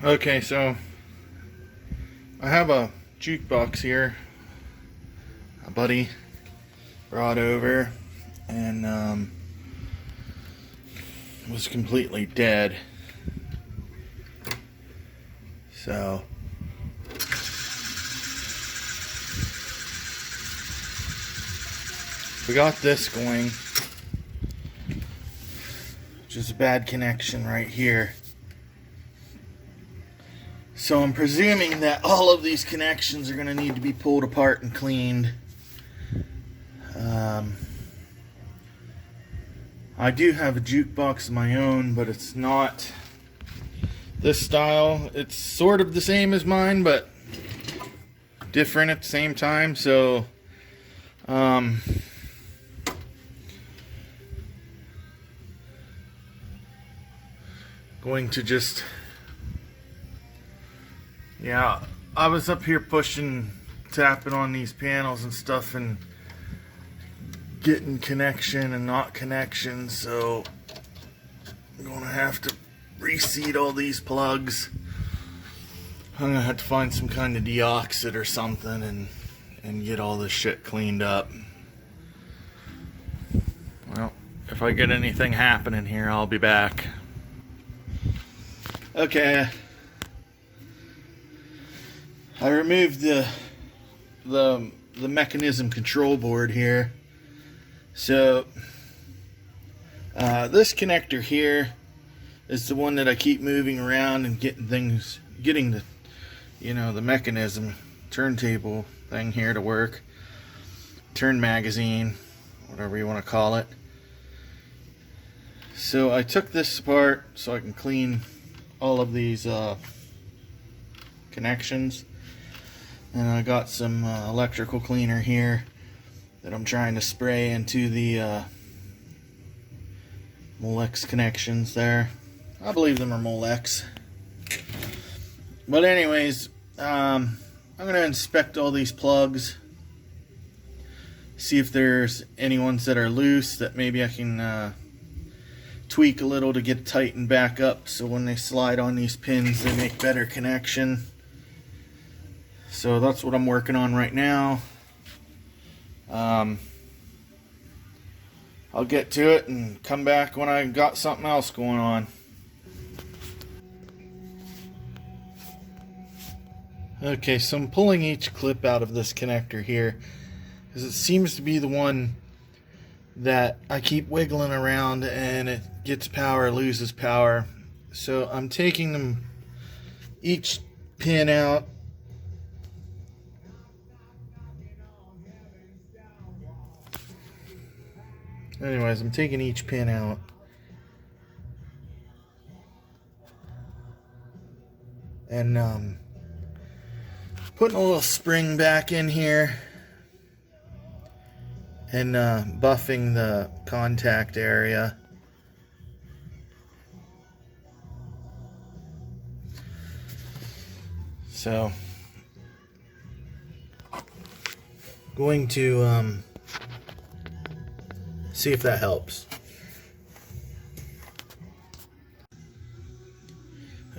Okay, so I have a jukebox here. A buddy brought over and was completely dead. So we got this going, which is a bad connection right here. So I'm presuming that all of these connections are going to need to be pulled apart and cleaned. I do have a jukebox of my own, but it's not this style. It's sort of the same as mine, but different at the same time. So going to just, yeah, I was up here tapping on these panels and stuff and getting connection and not connection, so I'm gonna have to reseat all these plugs. I'm gonna have to find some kind of deoxit or something and get all this shit cleaned up. Well, if I get anything happening here, I'll be back. Okay, I removed the mechanism control board here. So this connector here is the one that I keep moving around and getting the, you know, the mechanism turntable thing here to work. Turn magazine, whatever you want to call it. So I took this apart so I can clean all of these connections, and I got some electrical cleaner here that I'm trying to spray into the Molex connections there. I believe them are Molex. But anyways, I'm going to inspect all these plugs, see if there's any ones that are loose that maybe I can tweak a little to get tightened back up, so when they slide on these pins they make better connection. So that's what I'm working on right now. I'll get to it and come back when I got something else going on. Okay, so I'm pulling each clip out of this connector here because it seems to be the one that I keep wiggling around and it gets power, loses power. So I'm taking them each pin out. Anyways, I'm taking each pin out. And putting a little spring back in here. And buffing the contact area. So, going to see if that helps.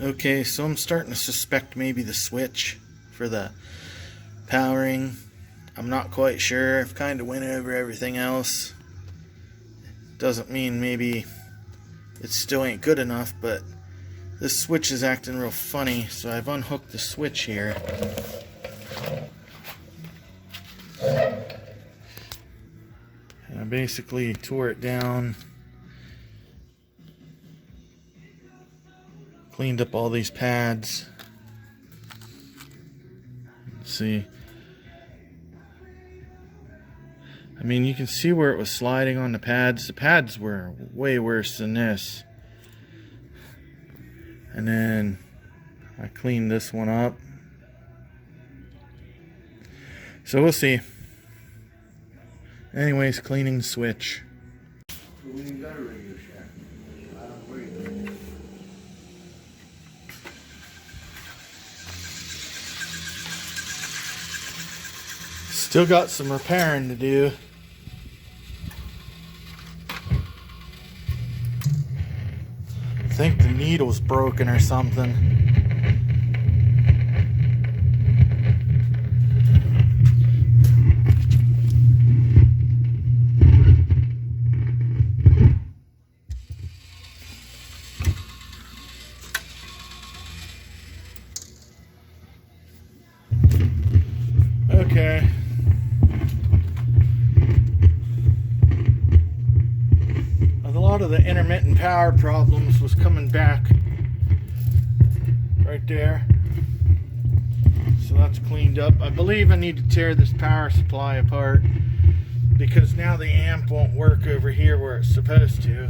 Okay, so I'm starting to suspect maybe the switch for the powering. I'm not quite sure. I've kind of went over everything else. Doesn't mean maybe it still ain't good enough, but this switch is acting real funny, so I've unhooked the switch here. And I basically tore it down, cleaned up all these pads. Let's see. I mean, you can see where it was sliding on the pads. The pads were way worse than this. And then I cleaned this one up. So we'll see. Anyways, cleaning the switch. Still got some repairing to do. I think the needle's broken or something. Okay. A lot of the intermittent power problems was coming back right there. So that's cleaned up. I believe I need to tear this power supply apart because now the amp won't work over here where it's supposed to.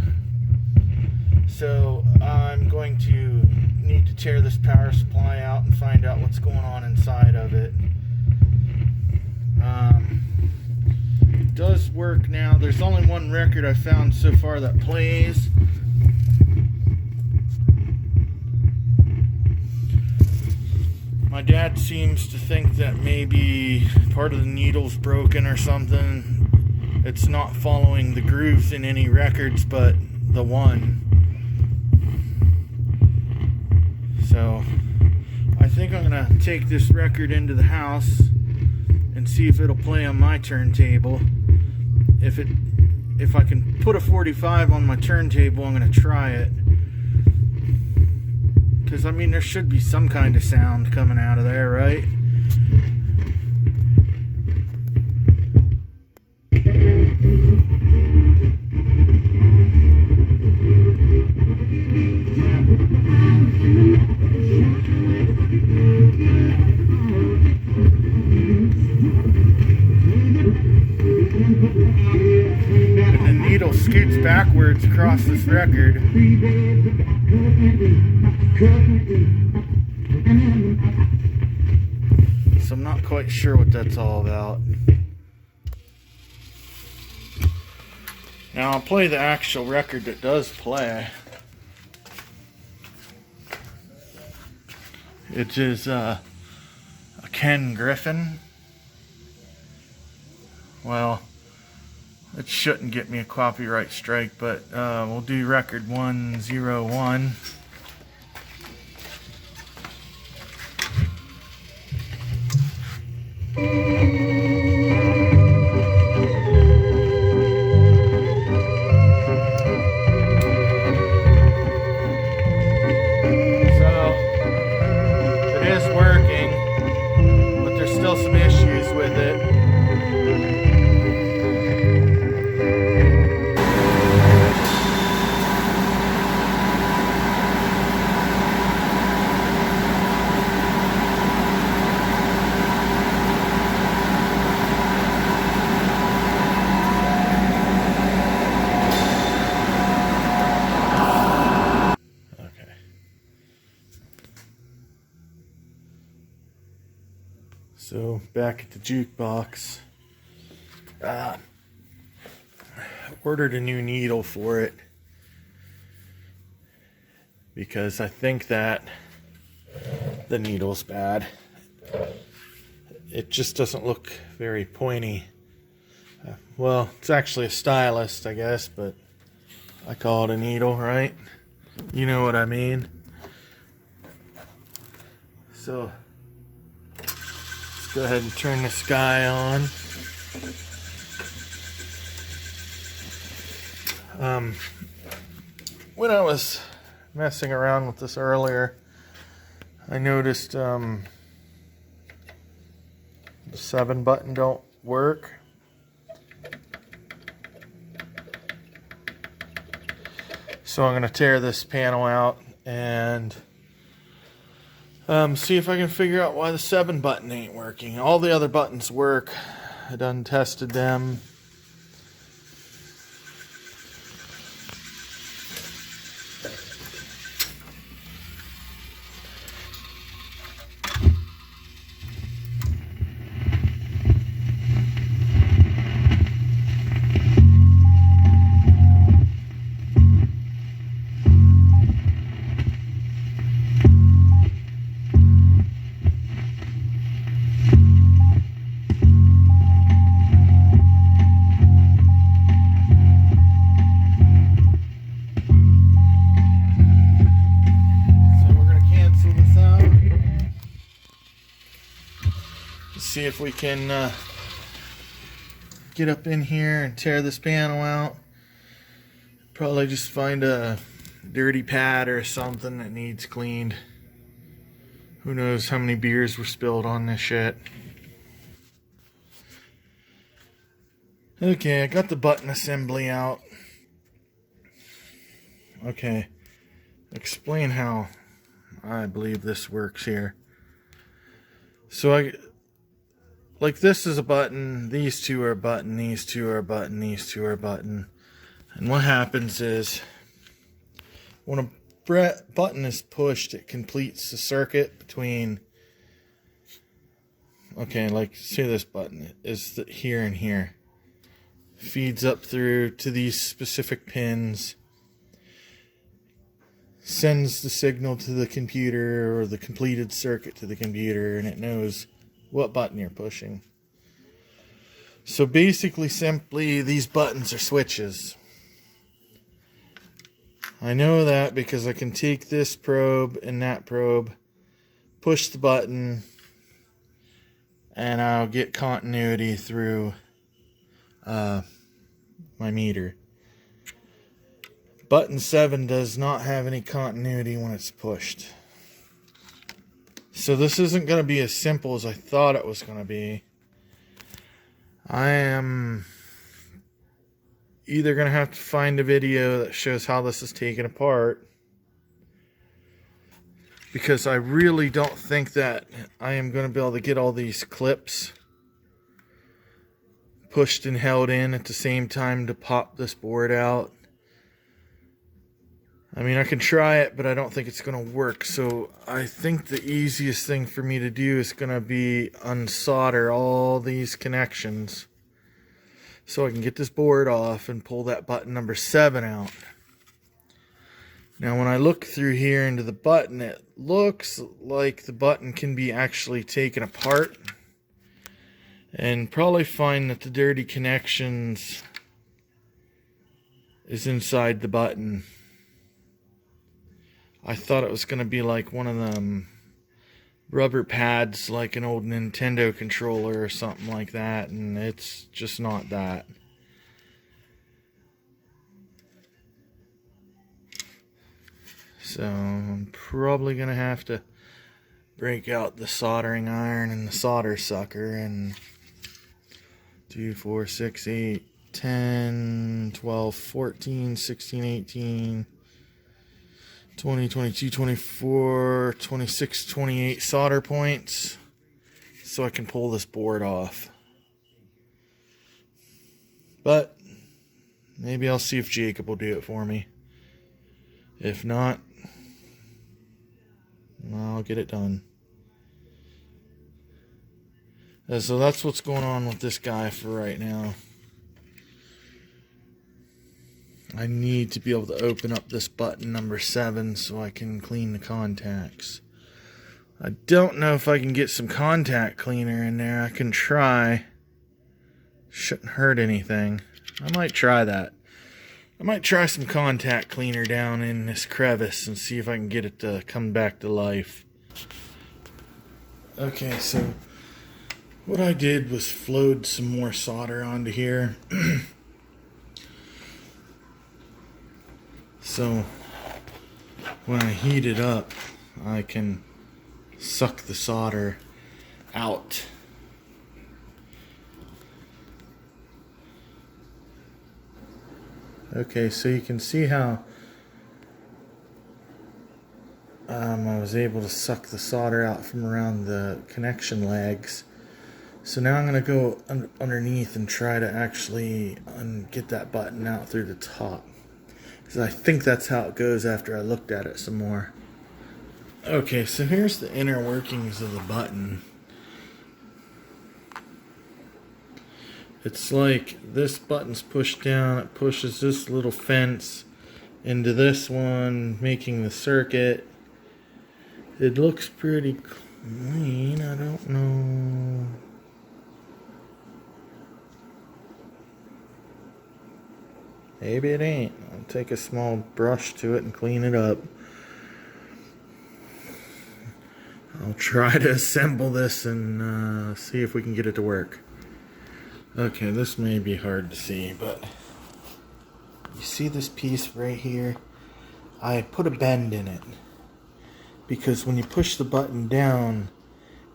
So I'm going to need to tear this power supply out and find out what's going on inside of it. It does work now. There's only one record I found so far that plays. My dad seems to think that maybe part of the needle's broken or something. It's not following the grooves in any records but the one. So I think I'm gonna take this record into the house and see if it'll play on my turntable. If I can put a 45 on my turntable, I'm gonna try it. Because I mean, there should be some kind of sound coming out of there, right? And the needle scoots backwards across this record. So I'm not quite sure what that's all about. Now I'll play the actual record that does play. It is a Ken Griffin. Well, it shouldn't get me a copyright strike, but we'll do record 101. So back at the Jukebox, ordered a new needle for it because I think that the needle's bad. It just doesn't look very pointy. Well, it's actually a stylus, I guess, but I call it a needle, right? You know what I mean. So let's go ahead and turn this guy on. When I was messing around with this earlier, I noticed the 7 button don't work. So I'm going to tear this panel out and see if I can figure out why the 7 button ain't working. All the other buttons work. I done tested them. See if we can get up in here and tear this panel out. Probably just find a dirty pad or something that needs cleaned. Who knows how many beers were spilled on this shit. Okay, I got the button assembly out. Okay, explain how I believe this works here. So like this is a button, these two are a button, these two are a button, these two are a button. And what happens is when a button is pushed, it completes the circuit between, okay, like say this button is here and here. Feeds up through to these specific pins, sends the signal to the computer or the completed circuit to the computer, and it knows what button you're pushing. So basically, simply, these buttons are switches. I know that because I can take this probe and that probe, push the button, and I'll get continuity through my meter. Button 7 does not have any continuity when it's pushed. So this isn't going to be as simple as I thought it was going to be. I am either going to have to find a video that shows how this is taken apart, because I really don't think that I am going to be able to get all these clips pushed and held in at the same time to pop this board out. I mean, I can try it, but I don't think it's going to work. So I think the easiest thing for me to do is going to be unsolder all these connections so I can get this board off and pull that button number 7 out. Now, when I look through here into the button, it looks like the button can be actually taken apart, and probably find that the dirty connections is inside the button. I thought it was going to be like one of them rubber pads, like an old Nintendo controller or something like that, and it's just not that. So I'm probably going to have to break out the soldering iron and the solder sucker, and 2, 4, 6, 8, 10, 12, 14, 16, 18, 20, 22, 24, 26, 28 solder points so I can pull this board off. But maybe I'll see if Jacob will do it for me. If not, I'll get it done. So that's what's going on with this guy for right now. I need to be able to open up this button number 7 so I can clean the contacts. I don't know if I can get some contact cleaner in there. I can try. Shouldn't hurt anything. I might try that. I might try some contact cleaner down in this crevice and see if I can get it to come back to life. Okay, so what I did was flowed some more solder onto here. So when I heat it up, I can suck the solder out. Okay, so you can see how I was able to suck the solder out from around the connection legs. So now I'm going to go underneath and try to actually get that button out through the top. Because I think that's how it goes after I looked at it some more. Okay, so here's the inner workings of the button. It's like this button's pushed down, it pushes this little fence into this one, making the circuit. It looks pretty clean, I don't know. Maybe it ain't. I'll take a small brush to it and clean it up. I'll try to assemble this and see if we can get it to work. Okay, this may be hard to see, but you see this piece right here? I put a bend in it because when you push the button down,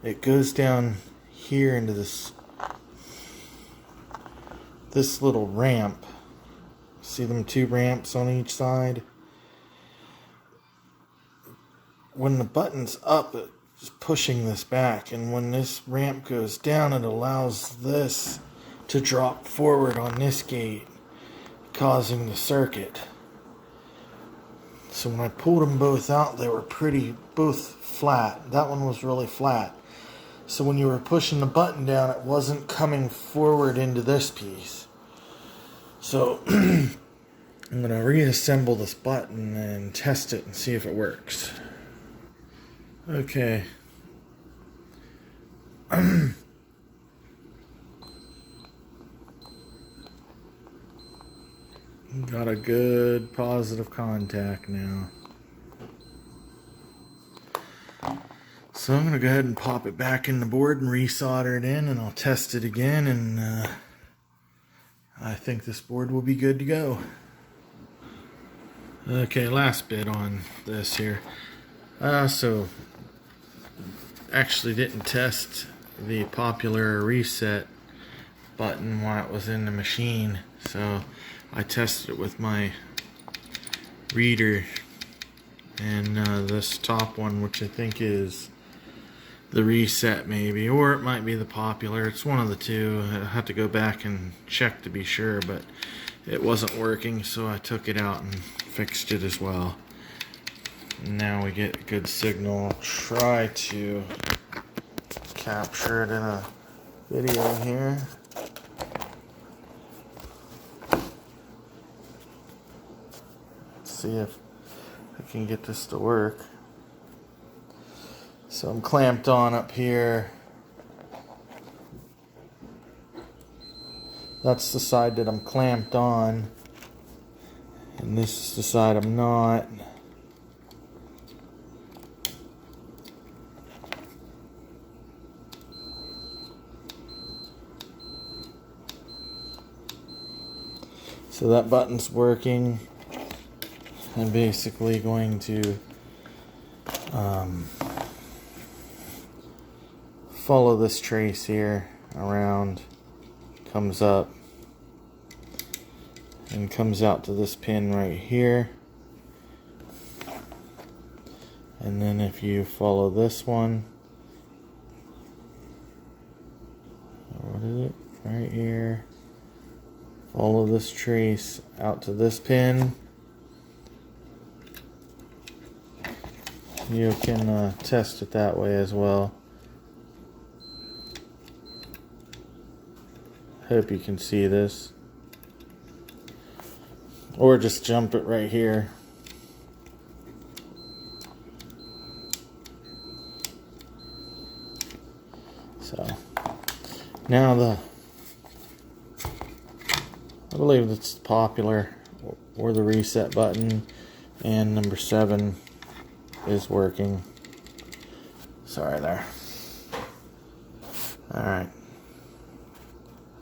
it goes down here into this this little ramp. See them 2 ramps on each side? When the button's up, it's pushing this back, and when this ramp goes down, it allows this to drop forward on this gate, causing the circuit. So when I pulled them both out, they were both flat. That one was really flat. So when you were pushing the button down, it wasn't coming forward into this piece. So I'm going to reassemble this button and test it and see if it works. Okay. Got a good positive contact now. So I'm going to go ahead and pop it back in the board and resolder it in, and I'll test it again, and I think this board will be good to go. Okay, last bit on this here. So actually didn't test the popular reset button while it was in the machine, so I tested it with my reader and this top one, which I think is the reset maybe, or it might be the popular. It's one of the two. I have to go back and check to be sure, but it wasn't working, so I took it out and fixed it as well. Now we get a good signal. I'll try to capture it in a video here. Let's see if I can get this to work. So I'm clamped on up here. That's the side that I'm clamped on, and this is the side I'm not. So that button's working. I'm basically going to follow this trace here around, comes up and comes out to this pin right here, and then if you follow this one, what is it, right here, follow this trace out to this pin, you can test it that way as well. Hope you can see this. Or just jump it right here. So now I believe it's popular, or the reset button, and number 7 is working. Sorry there. Alright.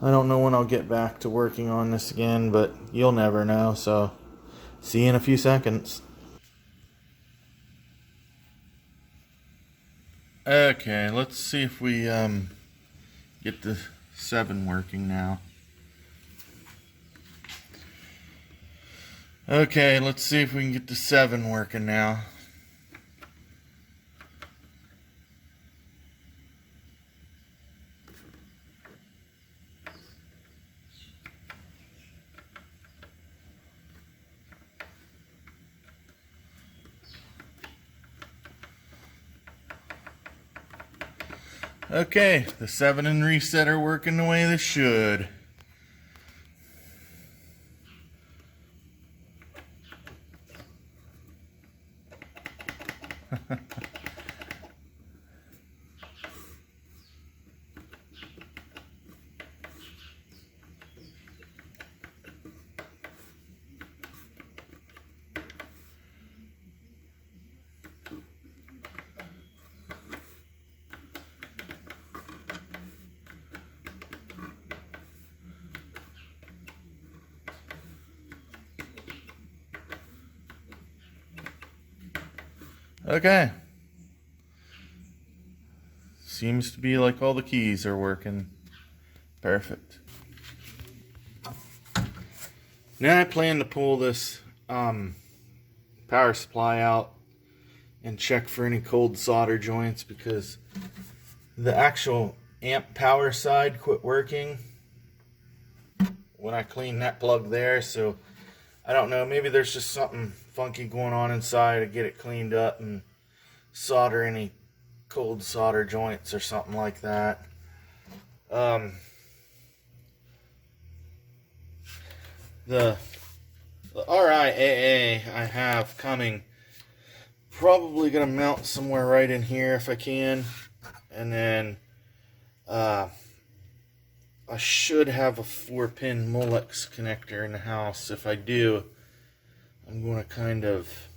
I don't know when I'll get back to working on this again, but you'll never know, so see you in a few seconds. Okay, let's see if we get the 7 working now. Okay, let's see if we can get the 7 working now. Okay, the 7 and reset are working the way they should. Okay. Seems to be like all the keys are working. Perfect. Now I plan to pull this power supply out and check for any cold solder joints, because the actual amp power side quit working when I cleaned that plug there. So I don't know, maybe there's just something funky going on inside to get it cleaned up and solder any cold solder joints or something like that. The RIAA I have coming, probably gonna mount somewhere right in here if I can, and then I should have a 4-pin Molex connector in the house. If I do, I'm going to kind of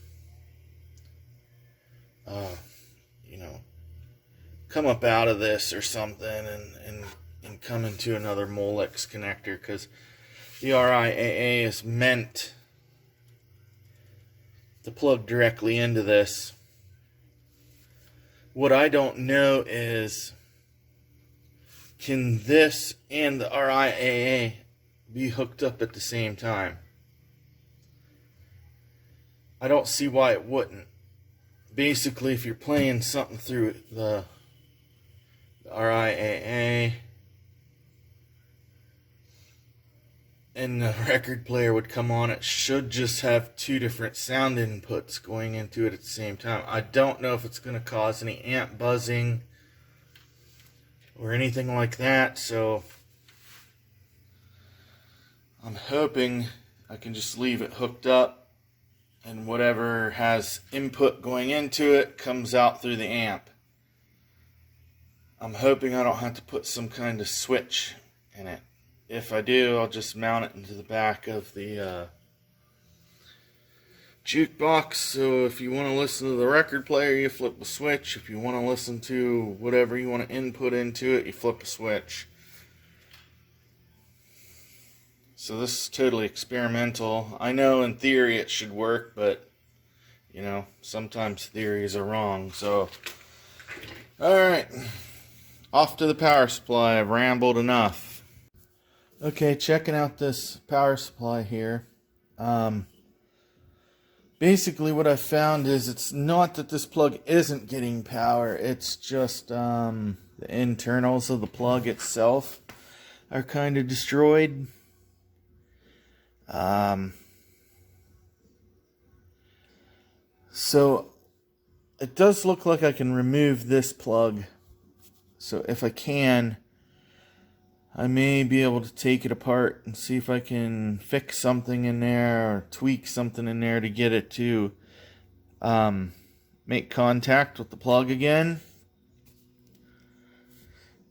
you know, come up out of this or something and come into another Molex connector, because the RIAA is meant to plug directly into this. What I don't know is, can this and the RIAA be hooked up at the same time? I don't see why it wouldn't. Basically, if you're playing something through the RIAA, and the record player would come on, it should just have 2 different sound inputs going into it at the same time. I don't know if it's going to cause any amp buzzing or anything like that, so I'm hoping I can just leave it hooked up, and whatever has input going into it comes out through the amp. I'm hoping I don't have to put some kind of switch in it. If I do, I'll just mount it into the back of the jukebox. So if you want to listen to the record player, you flip a switch. If you want to listen to whatever you want to input into it, you flip a switch. So this is totally experimental. I know in theory it should work, but you know, sometimes theories are wrong. So, alright, off to the power supply. I've rambled enough. Okay, checking out this power supply here. Basically what I found is, it's not that this plug isn't getting power, it's just the internals of the plug itself are kind of destroyed. So it does look like I can remove this plug. So if I can, I may be able to take it apart and see if I can fix something in there or tweak something in there to get it to make contact with the plug again.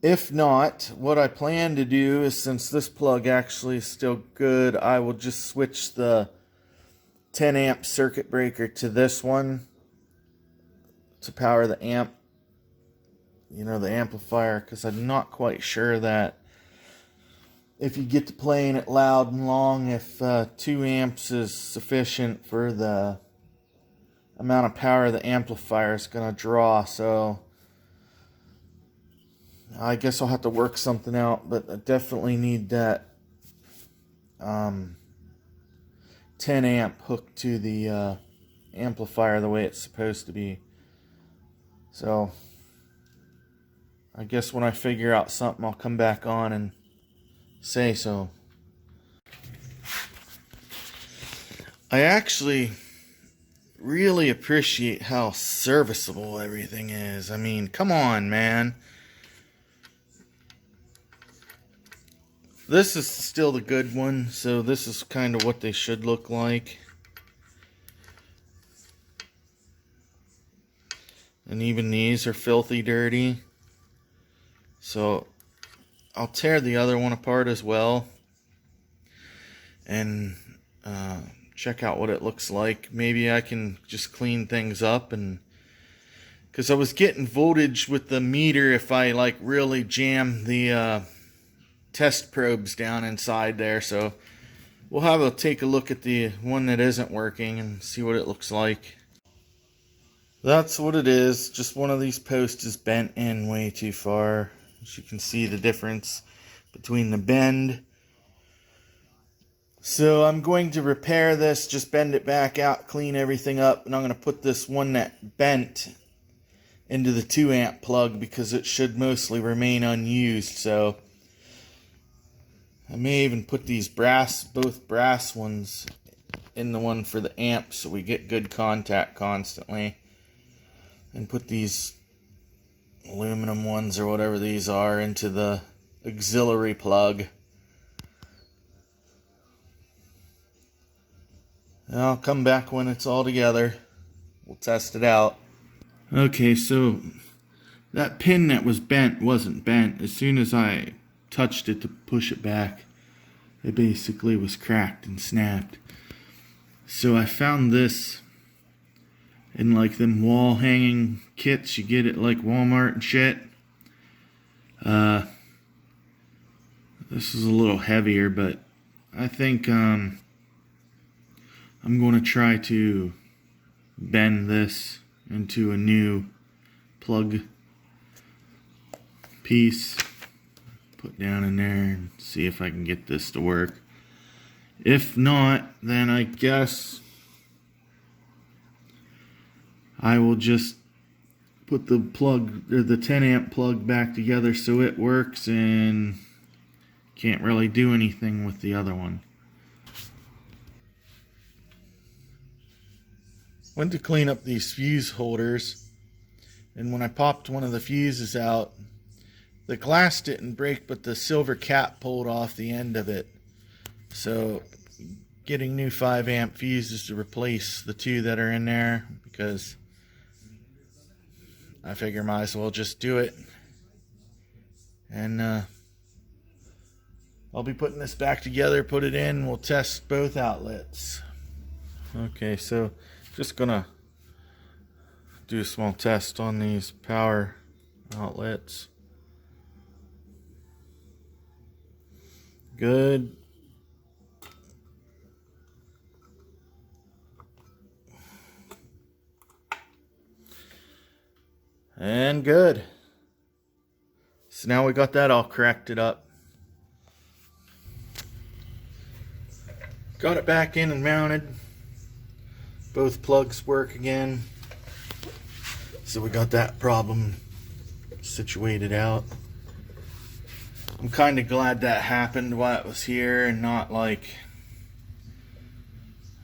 If not, what I plan to do is, since this plug actually is still good, I will just switch the 10 amp circuit breaker to this one to power the amp, you know, the amplifier, because I'm not quite sure that if you get to playing it loud and long, if 2 amps is sufficient for the amount of power the amplifier is going to draw. So I guess I'll have to work something out, but I definitely need that 10 amp hooked to the amplifier the way it's supposed to be. So I guess when I figure out something, I'll come back on and say so. I actually really appreciate how serviceable everything is. I mean, come on, man. This is still the good one, so this is kind of what they should look like. And even these are filthy dirty. So I'll tear the other one apart as well and check out what it looks like. Maybe I can just clean things up, and because I was getting voltage with the meter if I like really jam the test probes down inside there. So we'll have a take a look at the one that isn't working and see what it looks like. That's what it is. Just one of these posts is bent in way too far. As you can see the difference between the bend. So I'm going to repair this, just bend it back out, clean everything up, and I'm going to put this one that bent into the 2 amp plug because it should mostly remain unused. So I may even put these both brass ones in the one for the amp so we get good contact constantly, and put these aluminum ones or whatever these are into the auxiliary plug. And I'll come back when it's all together. We'll test it out. Okay, so that pin that was bent wasn't bent. As soon as I touched it to push it back, it basically was cracked and snapped. So I found this in like them wall hanging kits you get at like Walmart and shit. This is a little heavier, but I think I'm going to try to bend this into a new plug piece, put down in there, and see if I can get this to work. If not, then I guess I will just put the plug or the 10 amp plug back together so it works, and can't really do anything with the other one. Went to clean up these fuse holders, and when I popped one of the fuses out, the glass didn't break, but the silver cap pulled off the end of it. So getting new 5 amp fuses to replace the 2 that are in there, because I figure might as well just do it. And I'll be putting this back together, put it in, we'll test both outlets. Okay, so just gonna do a small test on these power outlets. Good. And good. So now we got that all corrected up. Got it back in and mounted. Both plugs work again. So we got that problem situated out. I'm kind of glad that happened while it was here, and not like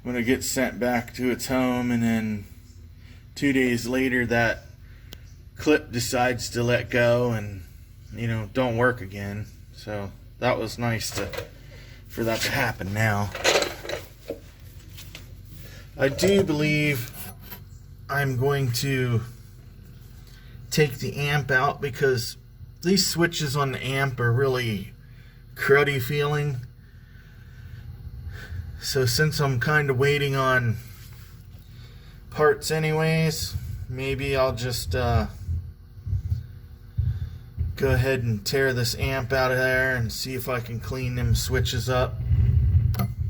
when it gets sent back to its home and then 2 days later that clip decides to let go and, you know, don't work again. So that was nice for that to happen now. I do believe I'm going to take the amp out because these switches on the amp are really cruddy feeling. So since I'm kind of waiting on parts anyways, maybe I'll just go ahead and tear this amp out of there and see if I can clean them switches up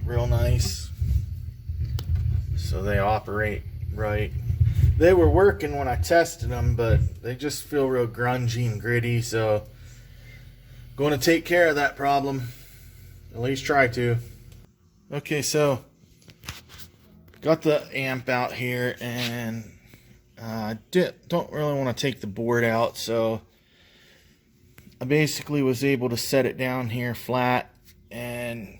real nice so they operate right. They were working when I tested them, but they just feel real grungy and gritty, so going to take care of that problem. At least try to. Okay, so got the amp out here, and I don't really want to take the board out, so I basically was able to set it down here flat, and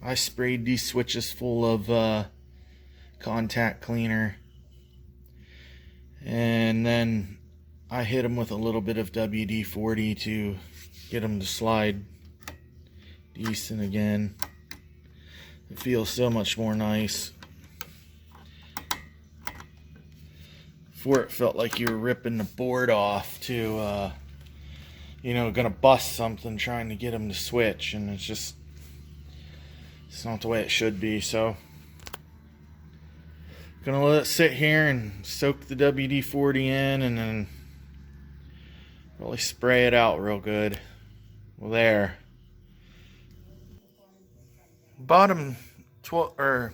I sprayed these switches full of contact cleaner, and then I hit them with a little bit of WD-40 to get them to slide decent again. It feels so much more nice. Before it felt like you were ripping the board off to you know, gonna bust something trying to get them to switch, and it's not the way it should be. So gonna let it sit here and soak the WD-40 in, and then really spray it out real good. Well, there. Bottom 12 or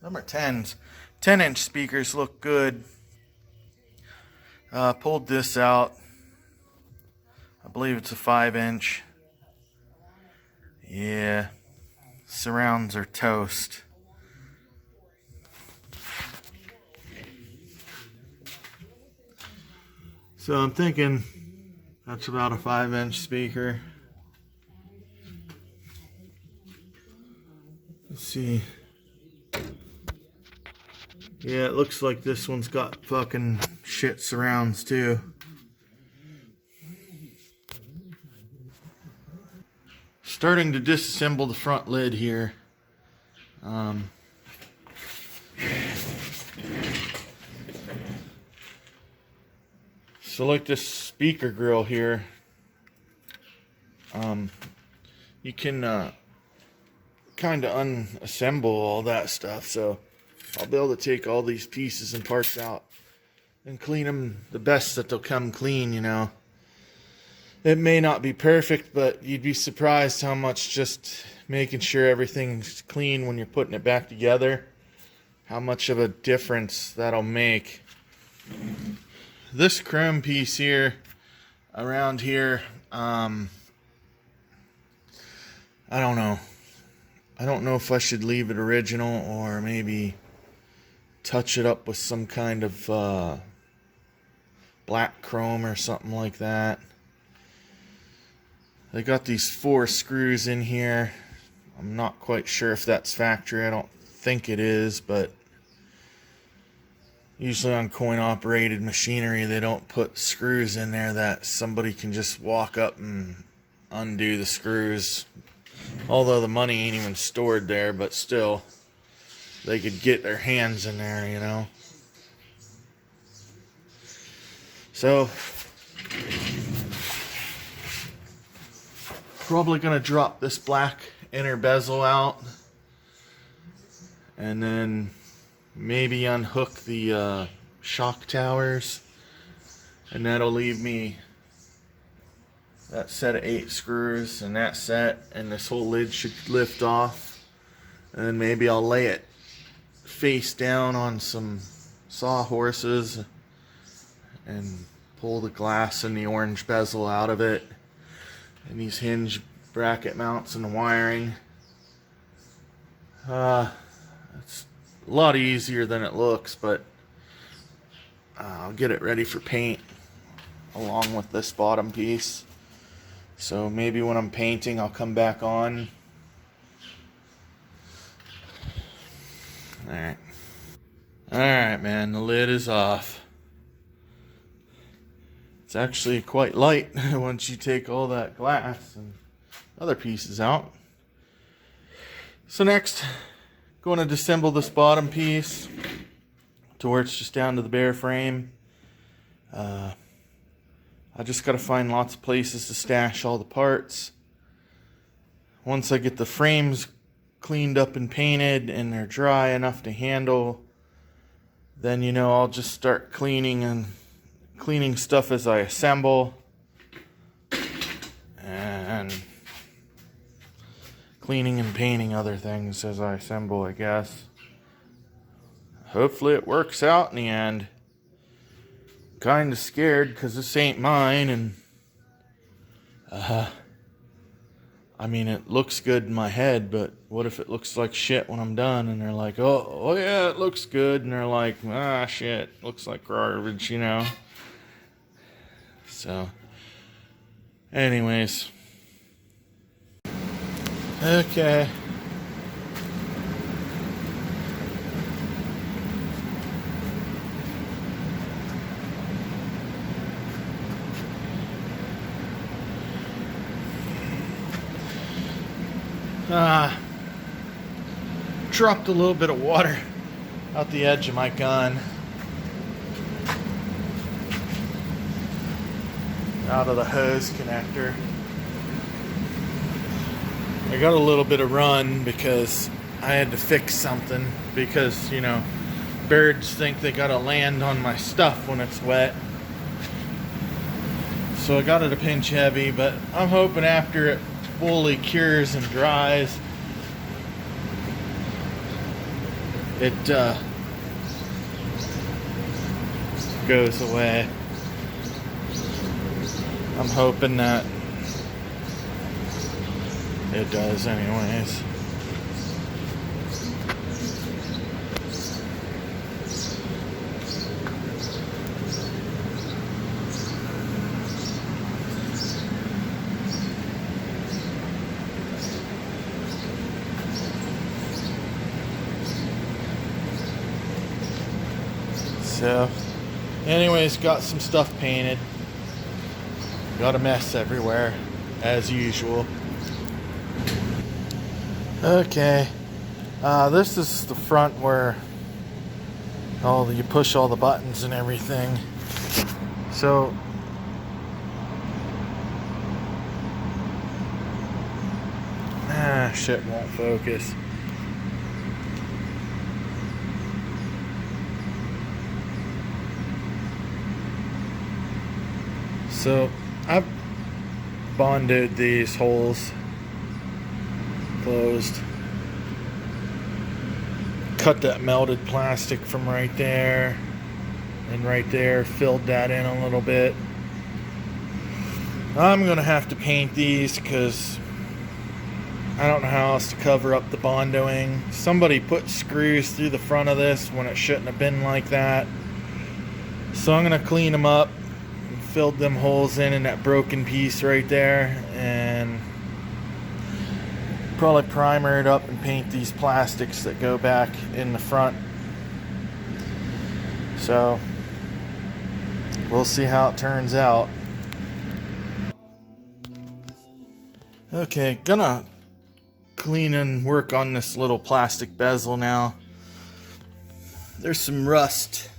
number 10s, 10-inch speakers look good. Pulled this out. I believe it's a 5-inch. Yeah. surrounds are toast. So I'm thinking that's about a 5-inch speaker. Let's see. Yeah, it looks like this one's got fucking shit surrounds too. Starting to disassemble the front lid here. So like this speaker grill here, you can kind of unassemble all that stuff. So I'll be able to take all these pieces and parts out and clean them the best that they'll come clean, you know. It may not be perfect, but you'd be surprised how much just making sure everything's clean when you're putting it back together, how much of a difference that'll make. This chrome piece here, around here, I don't know. I don't know if I should leave it original or maybe touch it up with some kind of black chrome or something like that. They got these 4 screws in here. I'm not quite sure if that's factory. I don't think it is, but usually on coin operated machinery they don't put screws in there that somebody can just walk up and undo the screws. Although the money ain't even stored there, but still they could get their hands in there, you know. So probably gonna drop this black inner bezel out and then maybe unhook the shock towers, and that'll leave me that set of 8 screws and that set, and this whole lid should lift off, and then maybe I'll lay it face down on some sawhorses and pull the glass and the orange bezel out of it, and these hinge bracket mounts and the wiring. It's a lot easier than it looks, but I'll get it ready for paint along with this bottom piece. So maybe when I'm painting I'll come back on. Alright man, the lid is off. It's actually quite light once you take all that glass and other pieces out. So next, going to disassemble this bottom piece to where it's just down to the bare frame. I just got to find lots of places to stash all the parts. Once I get the frames cleaned up and painted and they're dry enough to handle, then, you know, I'll just start cleaning stuff as I assemble, and cleaning and painting other things as I assemble, I guess. Hopefully it works out in the end. Kind of scared because this ain't mine, and I mean, it looks good in my head, but what if it looks like shit when I'm done and they're like, oh yeah, it looks good, and they're like, ah shit, looks like garbage, you know. So anyways, okay. Dropped a little bit of water out the edge of my gun, out of the hose connector. I got a little bit of run because I had to fix something, because, you know, birds think they gotta land on my stuff when it's wet. So I got it a pinch heavy, but I'm hoping after it fully cures and dries, it goes away. I'm hoping that it does anyways. So, anyways, got some stuff painted. Got a mess everywhere, as usual. Okay, this is the front where you push all the buttons and everything. So, shit won't focus. So, I've bonded these holes closed. Cut that melted plastic from right there and right there, filled that in a little bit. I'm gonna have to paint these because I don't know how else to cover up the bondoing. Somebody put screws through the front of this when it shouldn't have been like that. So I'm gonna clean them up, filled them holes in that broken piece right there, and probably primer it up and paint these plastics that go back in the front. So we'll see how it turns out. Okay, gonna clean and work on this little plastic bezel now. There's some rust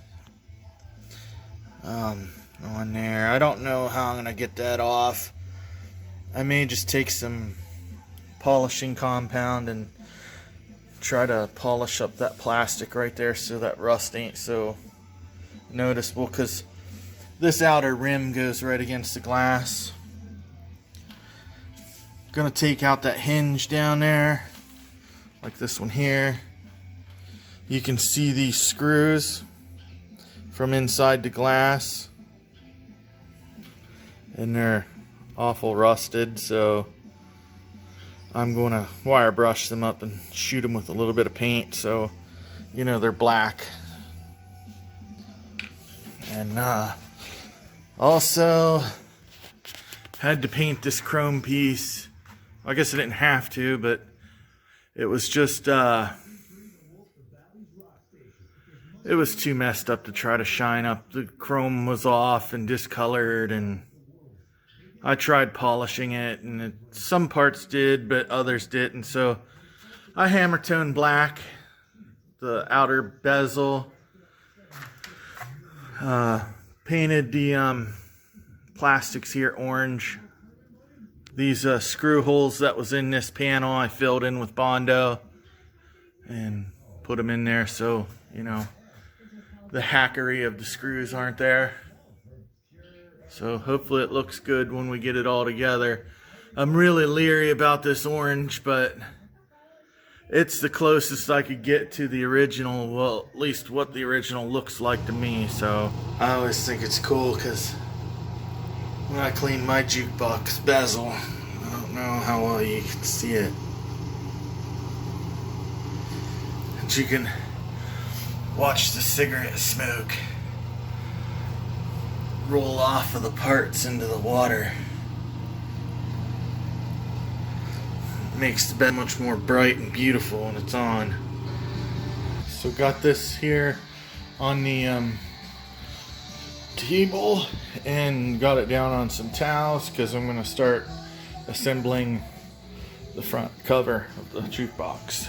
on there. I don't know how I'm gonna get that off. I may just take some polishing compound and try to polish up that plastic right there so that rust ain't so noticeable, because this outer rim goes right against the glass. Gonna take out that hinge down there, like this one here. You can see these screws from inside the glass, and they're awful rusted, so I'm going to wire brush them up and shoot them with a little bit of paint so you know they're black. And also had to paint this chrome piece. I guess I didn't have to, but it was just it was too messed up to try to shine up. The chrome was off and discolored, and I tried polishing it, and some parts did, but others didn't. So I hammer toned black the outer bezel, painted the plastics here orange. These screw holes that was in this panel I filled in with Bondo and put them in there so, you know, the hackery of the screws aren't there. So hopefully it looks good when we get it all together. I'm really leery about this orange, but it's the closest I could get to the original, well, at least what the original looks like to me. So I always think it's cool because when I clean my jukebox bezel, I don't know how well you can see it, and you can watch the cigarette smoke roll off of the parts into the water. It makes the bed much more bright and beautiful when it's on. So got this here on the table and got it down on some towels because I'm going to start assembling the front cover of the jukebox.